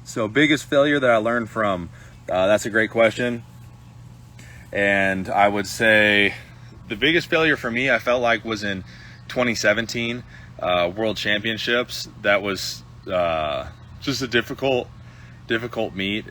So biggest failure that I learned from, that's a great question. And I would say the biggest failure for me, I felt like, was in 2017 World Championships. That was just a difficult meet.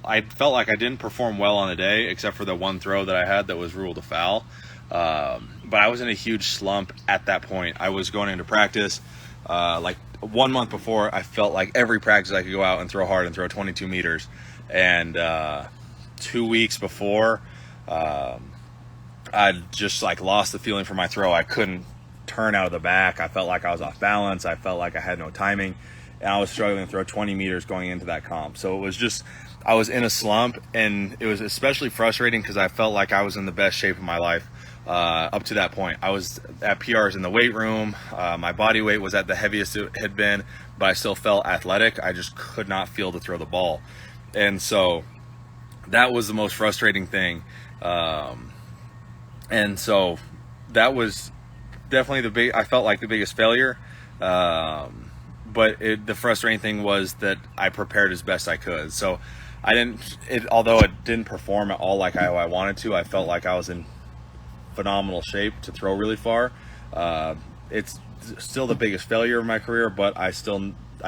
I felt like I didn't perform well on the day, except for the one throw that I had that was ruled a foul. But I was in a huge slump at that point. I was going into practice, like 1 month before, I felt like every practice I could go out and throw hard and throw 22 meters. And 2 weeks before, I just like lost the feeling for my throw. I couldn't turn out of the back. I felt like I was off balance. I felt like I had no timing, and I was struggling to throw 20 meters going into that comp. So it was just, I was in a slump, and it was especially frustrating because I felt like I was in the best shape of my life up to that point. I was at PRs in the weight room. My body weight was at the heaviest it had been, but I still felt athletic. I just could not feel to throw the ball. And so that was the most frustrating thing. And so that was definitely I felt like the biggest failure. But the frustrating thing was that I prepared as best I could. So although it didn't perform at all like I wanted to, I felt like I was in phenomenal shape to throw really far. It's still the biggest failure of my career, but I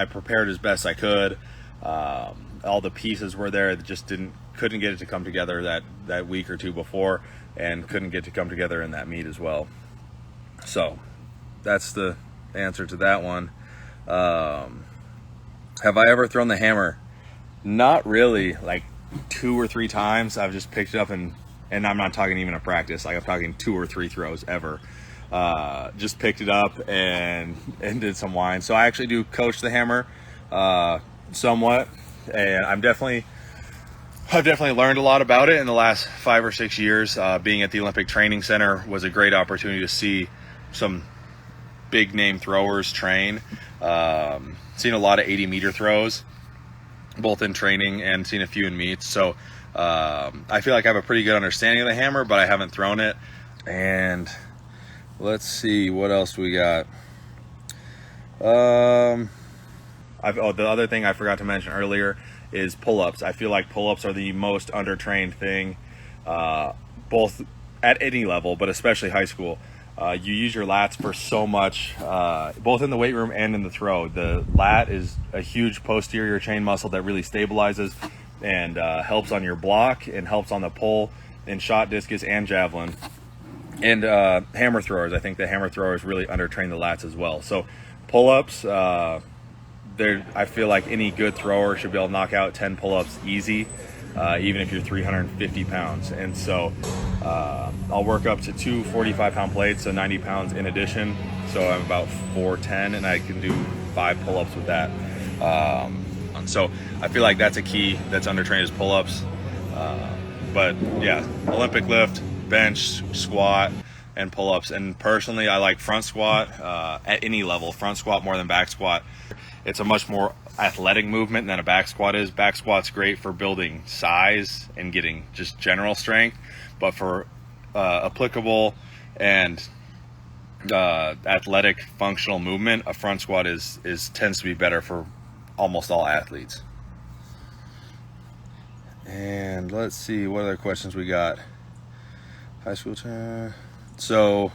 prepared as best I could. All the pieces were there, that just couldn't get it to come together that week or two before, and couldn't get to come together in that meet as well. So that's the answer to that one. Have I ever thrown the hammer? Not really. Like 2 or 3 times I've just picked it up, and I'm not talking even a practice, like I'm talking 2 or 3 throws ever. Just picked it up and did some wind. So I actually do coach the hammer somewhat, and I've definitely learned a lot about it in the last 5 or 6 years. Being at the Olympic Training Center was a great opportunity to see some big name throwers train. Seen a lot of 80-meter throws, both in training and seen a few in meets. So I feel like I have a pretty good understanding of the hammer, but I haven't thrown it. And let's see, what else we got? The other thing I forgot to mention earlier is pull-ups. I feel like pull-ups are the most undertrained thing, both at any level, but especially high school. You use your lats for so much, both in the weight room and in the throw. The lat is a huge posterior chain muscle that really stabilizes and helps on your block and helps on the pull in shot, discus, and javelin. And hammer throwers, I think the hammer throwers really undertrain the lats as well. So pull-ups, I feel like any good thrower should be able to knock out 10 pull-ups easy, even if you're 350 pounds. And so I'll work up to 2 45-pound plates, so 90 pounds in addition. So I'm about 410, and I can do 5 pull-ups with that. So I feel like that's a key that's undertrained is pull-ups. But yeah, Olympic lift, bench, squat, and pull-ups. And personally, I like front squat at any level. Front squat more than back squat. It's a much more athletic movement than a back squat is. Back squat's great for building size and getting just general strength, but for applicable and athletic functional movement, a front squat tends to be better for almost all athletes. And let's see what other questions we got. High school turn. So,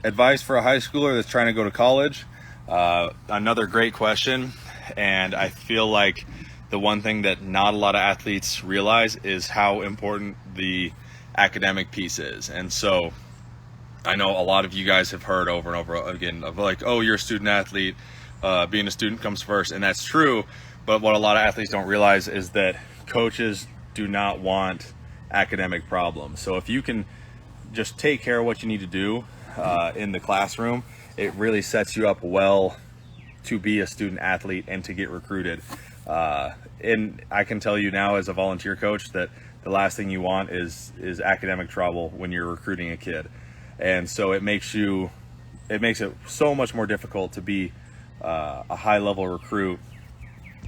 advice for a high schooler that's trying to go to college. Another great question, and I feel like the one thing that not a lot of athletes realize is how important the academic piece is. And so I know a lot of you guys have heard over and over again of like, oh, you're a student athlete, being a student comes first, and that's true. But what a lot of athletes don't realize is that coaches do not want academic problems. So if you can just take care of what you need to do in the classroom, it really sets you up well to be a student athlete and to get recruited. And I can tell you now as a volunteer coach that the last thing you want is academic trouble when you're recruiting a kid. And so it makes it so much more difficult to be a high level recruit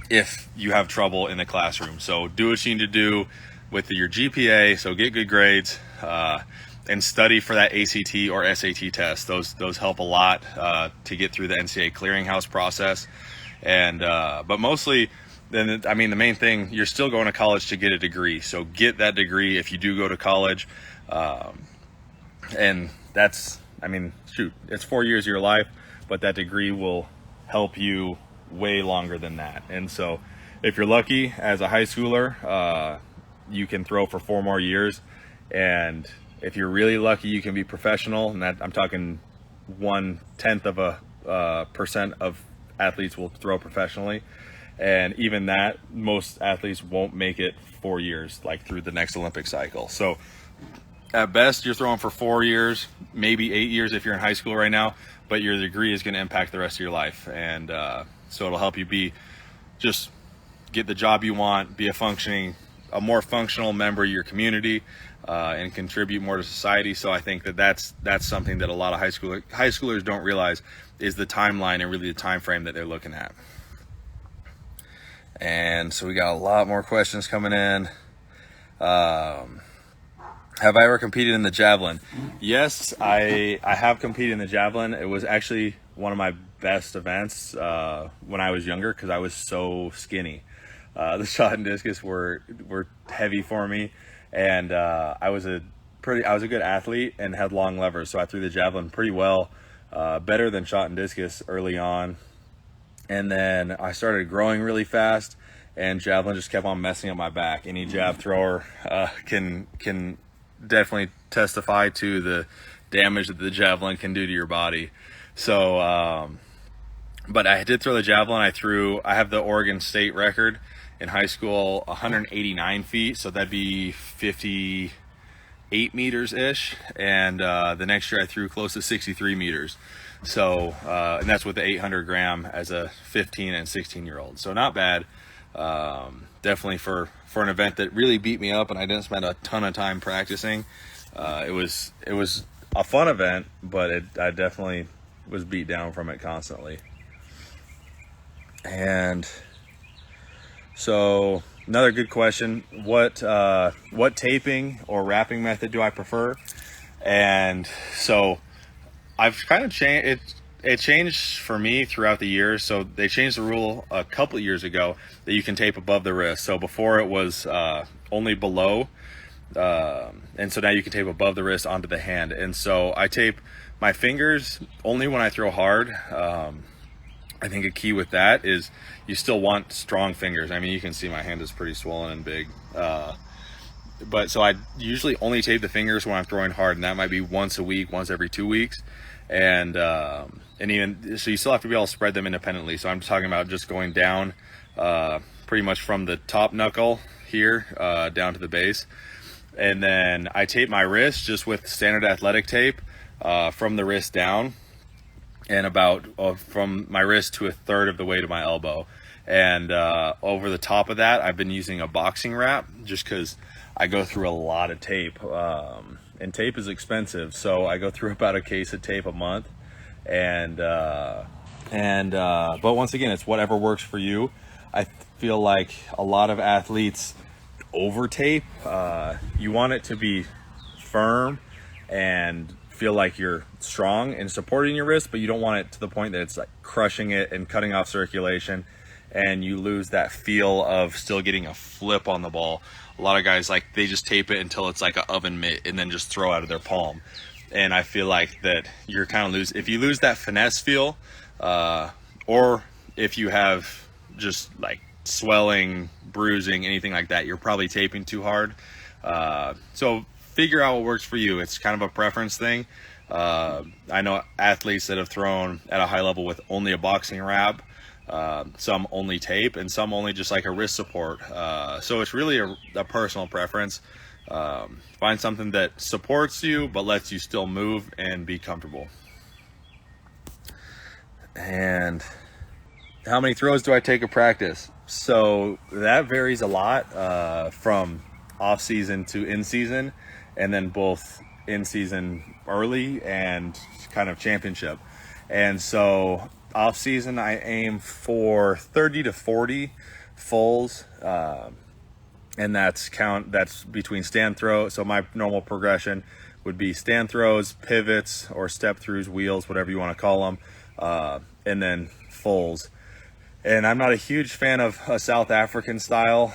if you have trouble in the classroom. So do what you need to do with your GPA, so get good grades, and study for that ACT or SAT test. Those help a lot to get through the NCAA clearinghouse process. And but mostly, then I mean, the main thing, you're still going to college to get a degree. So get that degree if you do go to college. And that's, I mean, shoot, it's 4 years of your life, but that degree will help you way longer than that. And so if you're lucky as a high schooler, you can throw for 4 more years. And if you're really lucky, you can be professional. And that, I'm talking 1/10 of a percent of athletes will throw professionally. And even that, most athletes won't make it 4 years, like through the next Olympic cycle. So at best, you're throwing for 4 years, maybe 8 years if you're in high school right now, but your degree is going to impact the rest of your life. And so it'll help you just get the job you want, be a more functional member of your community, and contribute more to society. So I think that's something that a lot of high schoolers don't realize, is the timeline and really the time frame that they're looking at. And so we got a lot more questions coming in. Have I ever competed in the javelin? Yes, I have competed in the javelin. It was actually one of my best events when I was younger, because I was so skinny. The shot and discus were heavy for me, and I was a good athlete and had long levers, so I threw the javelin pretty well, better than shot and discus early on. And then I started growing really fast, and javelin just kept on messing up my back. Any jab thrower can definitely testify to the damage that the javelin can do to your body. So, but I did throw the javelin. I have the Oregon State record in high school, 189 feet. So that'd be 58 meters ish. And the next year I threw close to 63 meters. So, and that's with the 800 gram as a 15 and 16-year-old. So not bad. Definitely for an event that really beat me up, and I didn't spend a ton of time practicing. It was a fun event, but I definitely was beat down from it constantly. And so another good question, what taping or wrapping method do I prefer? And so I've kind of changed it changed for me throughout the years. So they changed the rule a couple of years ago that you can tape above the wrist. So before it was only below, and so now you can tape above the wrist onto the hand. And so I tape my fingers only when I throw hard. I think a key with that is you still want strong fingers. I mean, you can see my hand is pretty swollen and big. But so I usually only tape the fingers when I'm throwing hard, and that might be once a week, once every 2 weeks. And even so, you still have to be able to spread them independently. So I'm talking about just going down pretty much from the top knuckle here down to the base. And then I tape my wrist just with standard athletic tape from the wrist down, and about from my wrist to a third of the way to my elbow. And over the top of that, I've been using a boxing wrap just because I go through a lot of tape. And tape is expensive, so I go through about a case of tape a month. But once again, it's whatever works for you. I feel like a lot of athletes over tape. You want it to be firm and feel like you're strong and supporting your wrist, but you don't want it to the point that it's like crushing it and cutting off circulation, and you lose that feel of still getting a flip on the ball. A lot of guys, like, they just tape it until it's like an oven mitt and then just throw out of their palm. And I feel like that you're kind of if you lose that finesse feel, or if you have just like swelling, bruising, anything like that, you're probably taping too hard. So figure out what works for you. It's kind of a preference thing. I know athletes that have thrown at a high level with only a boxing wrap, some only tape, and some only just like a wrist support. So it's really a personal preference. Find something that supports you but lets you still move and be comfortable. And how many throws do I take a practice? So that varies a lot from off season to in season, and then both in season early and kind of championship. And so off season, I aim for 30 to 40 fulls, and that's between stand throw. So my normal progression would be stand throws, pivots, or step throughs, wheels, whatever you want to call them, and then fulls. And I'm not a huge fan of a South African style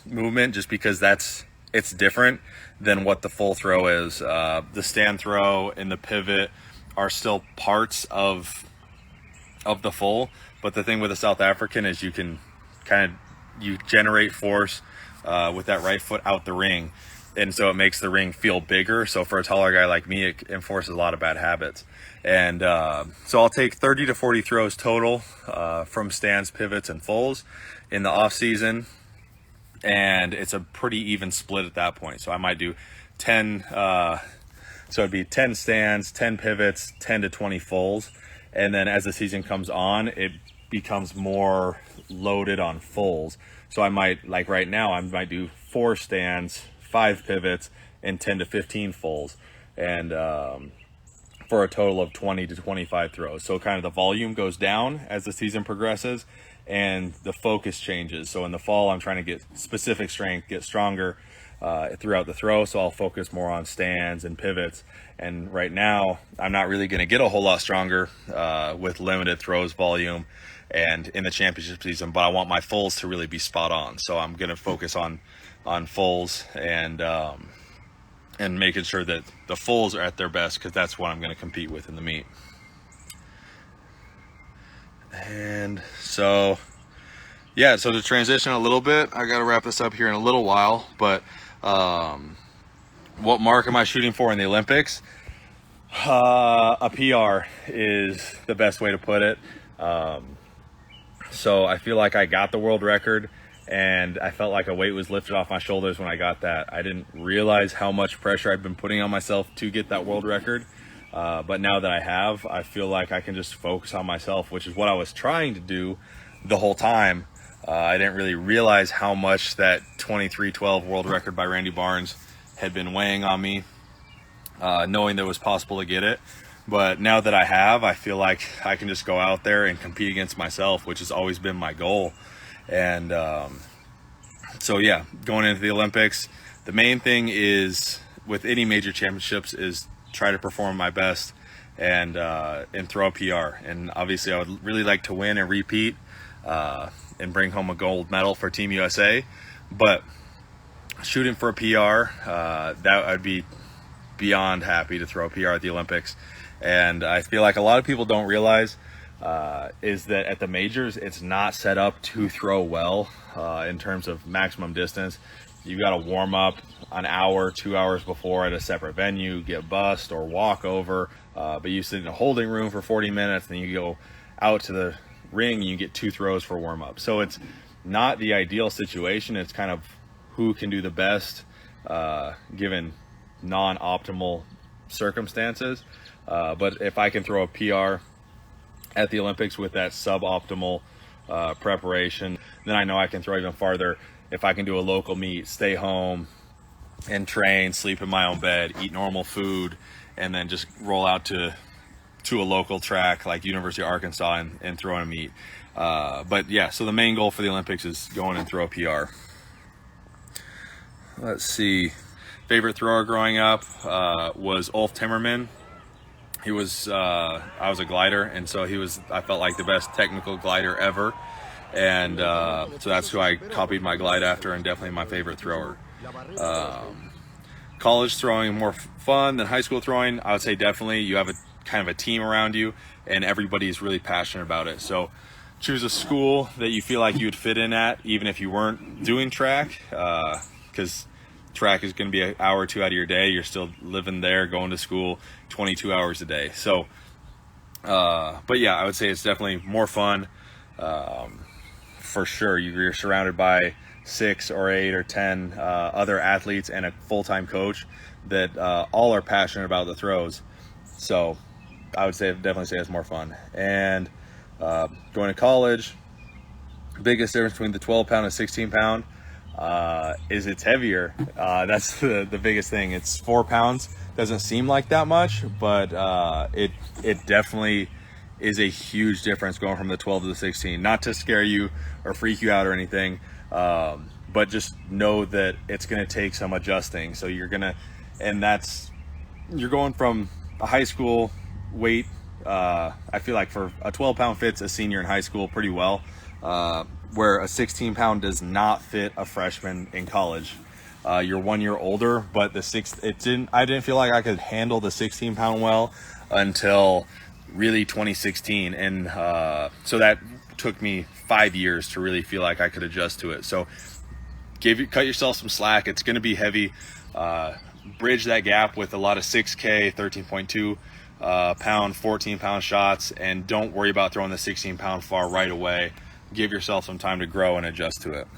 movement, just because it's different than what the full throw is. The stand throw and the pivot are still parts of the full, but the thing with the South African is you can you generate force with that right foot out the ring, and so it makes the ring feel bigger. So for a taller guy like me, it enforces a lot of bad habits. And so I'll take 30 to 40 throws total from stands, pivots, and fulls in the off season, and it's a pretty even split at that point. So I might do 10 so it'd be 10 stands, 10 pivots, 10 to 20 fulls, and then as the season comes on, it becomes more loaded on fulls. So I might, like right now, I might do 4 stands, 5 pivots, and 10 to 15 fulls, and for a total of 20 to 25 throws. So kind of the volume goes down as the season progresses, and the focus changes. So in the fall, I'm trying to get specific strength, get stronger throughout the throw. So I'll focus more on stands and pivots. And right now, I'm not really going to get a whole lot stronger with limited throws volume and in the championship season, but I want my fulls to really be spot on. So I'm going to focus on fulls and making sure that the fulls are at their best, because that's what I'm going to compete with in the meet. And so, yeah, so to transition a little bit, I got to wrap this up here in a little while, but what mark am I shooting for in the Olympics? A PR is the best way to put it. So I feel like I got the world record, and I felt like a weight was lifted off my shoulders when I got that. I didn't realize how much pressure I'd been putting on myself to get that world record. But now that I have, I feel like I can just focus on myself, which is what I was trying to do the whole time. I didn't really realize how much that 23:12 world record by Randy Barnes had been weighing on me, knowing that it was possible to get it. But now that I have, I feel like I can just go out there and compete against myself, which has always been my goal. And so yeah, going into the Olympics, the main thing is with any major championships is try to perform my best and throw a PR. And obviously I would really like to win and repeat and bring home a gold medal for Team USA, but shooting for a PR, that I'd be beyond happy to throw a PR at the Olympics. And I feel like a lot of people don't realize is that at the majors, it's not set up to throw well in terms of maximum distance. You got to warm up an hour, 2 hours before at a separate venue, get bussed or walk over, but you sit in a holding room for 40 minutes, then you go out to the ring and you get 2 throws for warm up. So it's not the ideal situation. It's kind of who can do the best given non-optimal circumstances. But if I can throw a PR at the Olympics with that suboptimal preparation, then I know I can throw even farther if I can do a local meet, stay home and train, sleep in my own bed, eat normal food, and then just roll out to a local track like University of Arkansas and throw in a meet. But yeah, so the main goal for the Olympics is going and throw a PR. Let's see. Favorite thrower growing up was Ulf Timmerman. He was, I was a glider, and so I felt like the best technical glider ever. And so that's who I copied my glide after, and definitely my favorite thrower. College throwing more fun than high school throwing. I would say definitely you have a kind of a team around you, and everybody is really passionate about it. So choose a school that you feel like you would fit in at, even if you weren't doing track, because track is going to be an hour or 2 out of your day. You're still living there, going to school 22 hours a day. So, but yeah, I would say it's definitely more fun. For sure, you're surrounded by 6 or 8 or 10 other athletes and a full-time coach that all are passionate about the throws. So I would definitely say it's more fun. And going to college, biggest difference between the 12-pound and 16-pound is it's heavier. That's the biggest thing. It's 4 pounds. Doesn't seem like that much, but it definitely is a huge difference going from the 12 to the 16. Not to scare you or freak you out or anything, but just know that it's going to take some adjusting. So you're going from a high school weight I feel like for a 12-pound fits a senior in high school pretty well, where a 16-pound does not fit a freshman in college. You're 1 year older, but I didn't feel like I could handle the 16-pound well until really 2016, and so that took me 5 years to really feel like I could adjust to it. So cut yourself some slack. It's going to be heavy. Bridge that gap with a lot of 6K, 13.2 pound, 14-pound shots, and don't worry about throwing the 16-pound far right away. Give yourself some time to grow and adjust to it.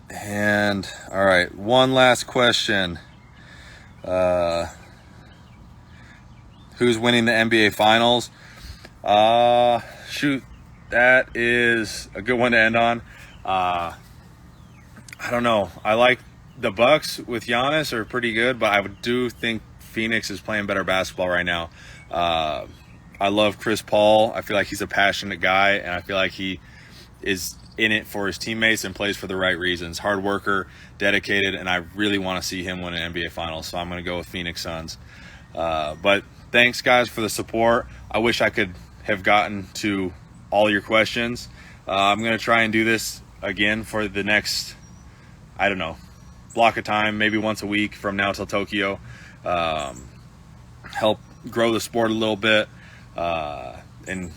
And all right, one last question. Who's winning the NBA Finals? Shoot, that is a good one to end on. I don't know. I like the Bucks with Giannis are pretty good, but I do think Phoenix is playing better basketball right now. I love Chris Paul. I feel like he's a passionate guy, and I feel like he is in it for his teammates and plays for the right reasons. Hard worker, dedicated, and I really want to see him win an NBA Finals, so I'm going to go with Phoenix Suns. But thanks, guys, for the support. I wish I could have gotten to all your questions. I'm going to try and do this again for the next, I don't know, block of time, maybe once a week from now till Tokyo. Help grow the sport a little bit, and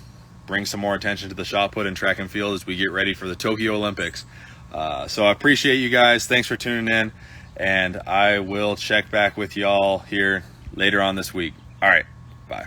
bring some more attention to the shot put and track and field as we get ready for the Tokyo Olympics. So I appreciate you guys. Thanks for tuning in, and I will check back with y'all here later on this week. All right, bye.